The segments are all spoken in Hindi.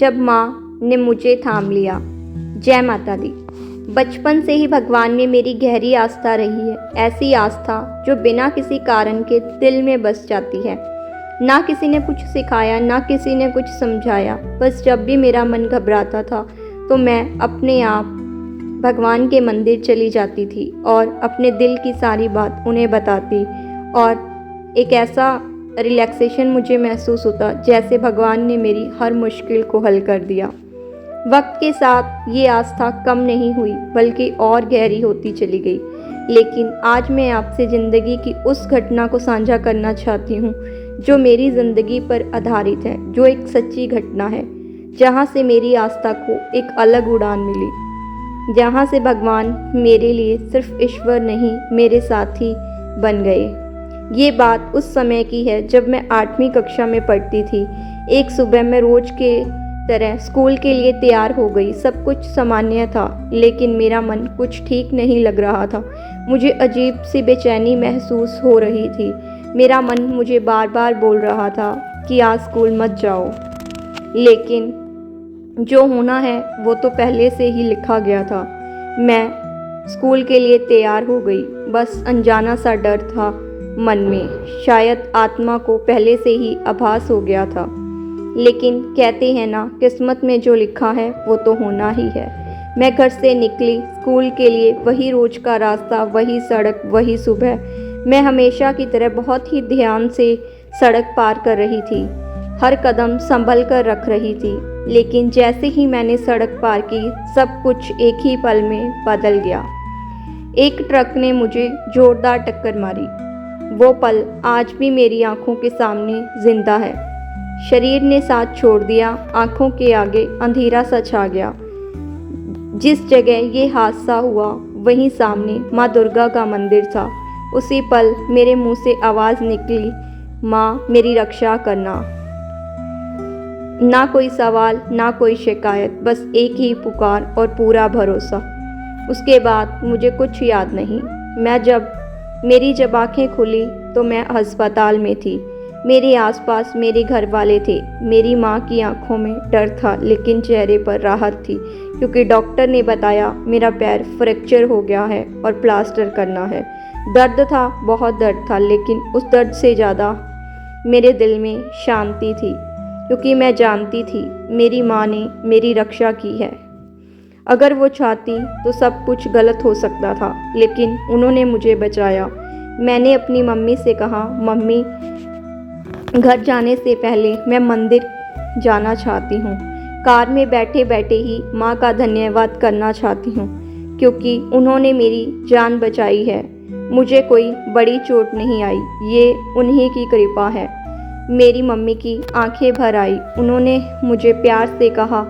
जब माँ ने मुझे थाम लिया। जय माता दी। बचपन से ही भगवान में मेरी गहरी आस्था रही है, ऐसी आस्था जो बिना किसी कारण के दिल में बस जाती है। ना किसी ने कुछ सिखाया, ना किसी ने कुछ समझाया, बस जब भी मेरा मन घबराता था तो मैं अपने आप भगवान के मंदिर चली जाती थी और अपने दिल की सारी बात उन्हें बताती और एक ऐसा रिलैक्सेशन मुझे महसूस होता जैसे भगवान ने मेरी हर मुश्किल को हल कर दिया। वक्त के साथ ये आस्था कम नहीं हुई बल्कि और गहरी होती चली गई। लेकिन आज मैं आपसे ज़िंदगी की उस घटना को साझा करना चाहती हूँ जो मेरी ज़िंदगी पर आधारित है, जो एक सच्ची घटना है, जहाँ से मेरी आस्था को एक अलग उड़ान मिली, जहाँ से भगवान मेरे लिए सिर्फ ईश्वर नहीं, मेरे साथी बन गए। ये बात उस समय की है जब मैं 8वीं कक्षा में पढ़ती थी। एक सुबह मैं रोज के तरह स्कूल के लिए तैयार हो गई। सब कुछ सामान्य था, लेकिन मेरा मन कुछ ठीक नहीं लग रहा था। मुझे अजीब सी बेचैनी महसूस हो रही थी। मेरा मन मुझे बार बार बोल रहा था कि आज स्कूल मत जाओ, लेकिन जो होना है वो तो पहले से ही लिखा गया था। मैं स्कूल के लिए तैयार हो गई, बस अनजाना सा डर था मन में, शायद आत्मा को पहले से ही आभास हो गया था। लेकिन कहते हैं ना, किस्मत में जो लिखा है वो तो होना ही है। मैं घर से निकली स्कूल के लिए, वही रोज का रास्ता, वही सड़क, वही सुबह। मैं हमेशा की तरह बहुत ही ध्यान से सड़क पार कर रही थी, हर कदम संभल कर रख रही थी। लेकिन जैसे ही मैंने सड़क पार की, सब कुछ एक ही पल में बदल गया। एक ट्रक ने मुझे जोरदार टक्कर मारी। वो पल आज भी मेरी आंखों के सामने जिंदा है। शरीर ने साथ छोड़ दिया, आंखों के आगे अंधेरा सा छा गया। जिस जगह ये हादसा हुआ वहीं सामने माँ दुर्गा का मंदिर था। उसी पल मेरे मुंह से आवाज़ निकली, माँ मेरी रक्षा करना। ना कोई सवाल, ना कोई शिकायत, बस एक ही पुकार और पूरा भरोसा। उसके बाद मुझे कुछ याद नहीं। मेरी जब आंखें खुली तो मैं अस्पताल में थी। मेरे आसपास मेरे घर वाले थे। मेरी माँ की आंखों में डर था, लेकिन चेहरे पर राहत थी, क्योंकि डॉक्टर ने बताया मेरा पैर फ्रैक्चर हो गया है और प्लास्टर करना है। दर्द था, बहुत दर्द था, लेकिन उस दर्द से ज़्यादा मेरे दिल में शांति थी, क्योंकि मैं जानती थी मेरी माँ ने मेरी रक्षा की है। अगर वो चाहती तो सब कुछ गलत हो सकता था, लेकिन उन्होंने मुझे बचाया। मैंने अपनी मम्मी से कहा, मम्मी घर जाने से पहले मैं मंदिर जाना चाहती हूँ। कार में बैठे बैठे ही माँ का धन्यवाद करना चाहती हूँ, क्योंकि उन्होंने मेरी जान बचाई है। मुझे कोई बड़ी चोट नहीं आई, ये उन्हीं की कृपा है। मेरी मम्मी की आंखें भर आई। उन्होंने मुझे प्यार से कहा,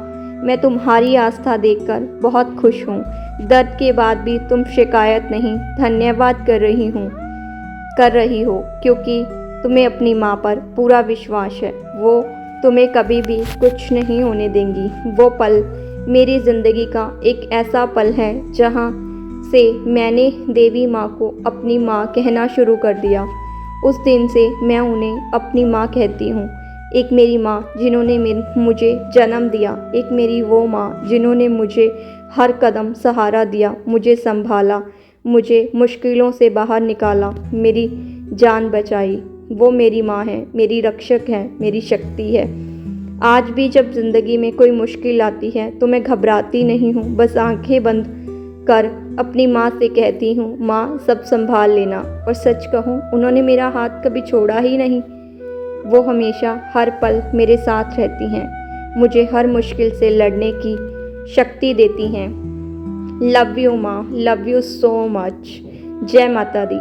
मैं तुम्हारी आस्था देखकर बहुत खुश हूँ। दर्द के बाद भी तुम शिकायत नहीं, धन्यवाद कर रही हो, क्योंकि तुम्हें अपनी माँ पर पूरा विश्वास है। वो तुम्हें कभी भी कुछ नहीं होने देंगी। वो पल मेरी ज़िंदगी का एक ऐसा पल है जहाँ से मैंने देवी माँ को अपनी माँ कहना शुरू कर दिया। उस दिन से मैं उन्हें अपनी माँ कहती हूँ। एक मेरी माँ जिन्होंने मुझे जन्म दिया, एक मेरी वो माँ जिन्होंने मुझे हर कदम सहारा दिया, मुझे संभाला, मुझे मुश्किलों से बाहर निकाला, मेरी जान बचाई। वो मेरी माँ है, मेरी रक्षक है, मेरी शक्ति है। आज भी जब ज़िंदगी में कोई मुश्किल आती है तो मैं घबराती नहीं हूँ, बस आंखें बंद कर अपनी माँ से कहती हूँ, माँ सब संभाल लेना। और सच कहूँ, उन्होंने मेरा हाथ कभी छोड़ा ही नहीं। वो हमेशा हर पल मेरे साथ रहती हैं, मुझे हर मुश्किल से लड़ने की शक्ति देती हैं। लव यू माँ, लव यू सो मच। जय माता दी।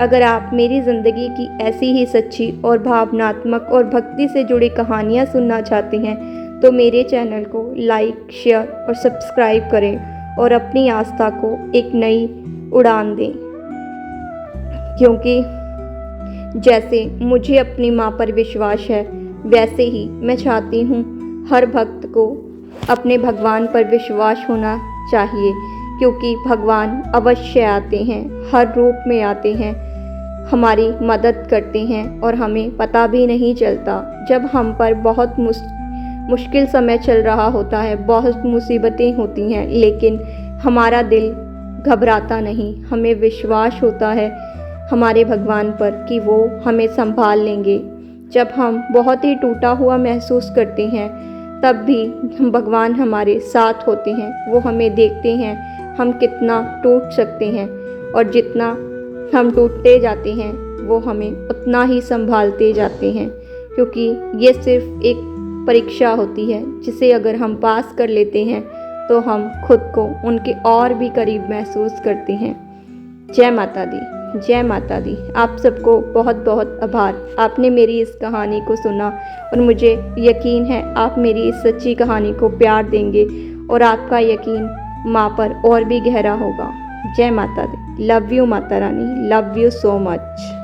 अगर आप मेरी ज़िंदगी की ऐसी ही सच्ची और भावनात्मक और भक्ति से जुड़ी कहानियाँ सुनना चाहते हैं तो मेरे चैनल को लाइक, शेयर और सब्सक्राइब करें और अपनी आस्था को एक नई उड़ान दें, क्योंकि जैसे मुझे अपनी माँ पर विश्वास है, वैसे ही मैं चाहती हूँ हर भक्त को अपने भगवान पर विश्वास होना चाहिए, क्योंकि भगवान अवश्य आते हैं, हर रूप में आते हैं, हमारी मदद करते हैं और हमें पता भी नहीं चलता। जब हम पर बहुत मुश्किल समय चल रहा होता है, बहुत मुसीबतें होती हैं, लेकिन हमारा दिल घबराता नहीं। हमें विश्वास होता है हमारे भगवान पर कि वो हमें संभाल लेंगे। जब हम बहुत ही टूटा हुआ महसूस करते हैं तब भी भगवान हमारे साथ होते हैं। वो हमें देखते हैं हम कितना टूट सकते हैं, और जितना हम टूटते जाते हैं वो हमें उतना ही संभालते जाते हैं, क्योंकि ये सिर्फ एक परीक्षा होती है जिसे अगर हम पास कर लेते हैं तो हम खुद को उनके और भी करीब महसूस करते हैं। जय माता दी, जय माता दी। आप सबको बहुत बहुत आभार। आपने मेरी इस कहानी को सुना और मुझे यकीन है आप मेरी इस सच्ची कहानी को प्यार देंगे और आपका यकीन माँ पर और भी गहरा होगा। जय माता दी। Love you Mata Rani, love you so much.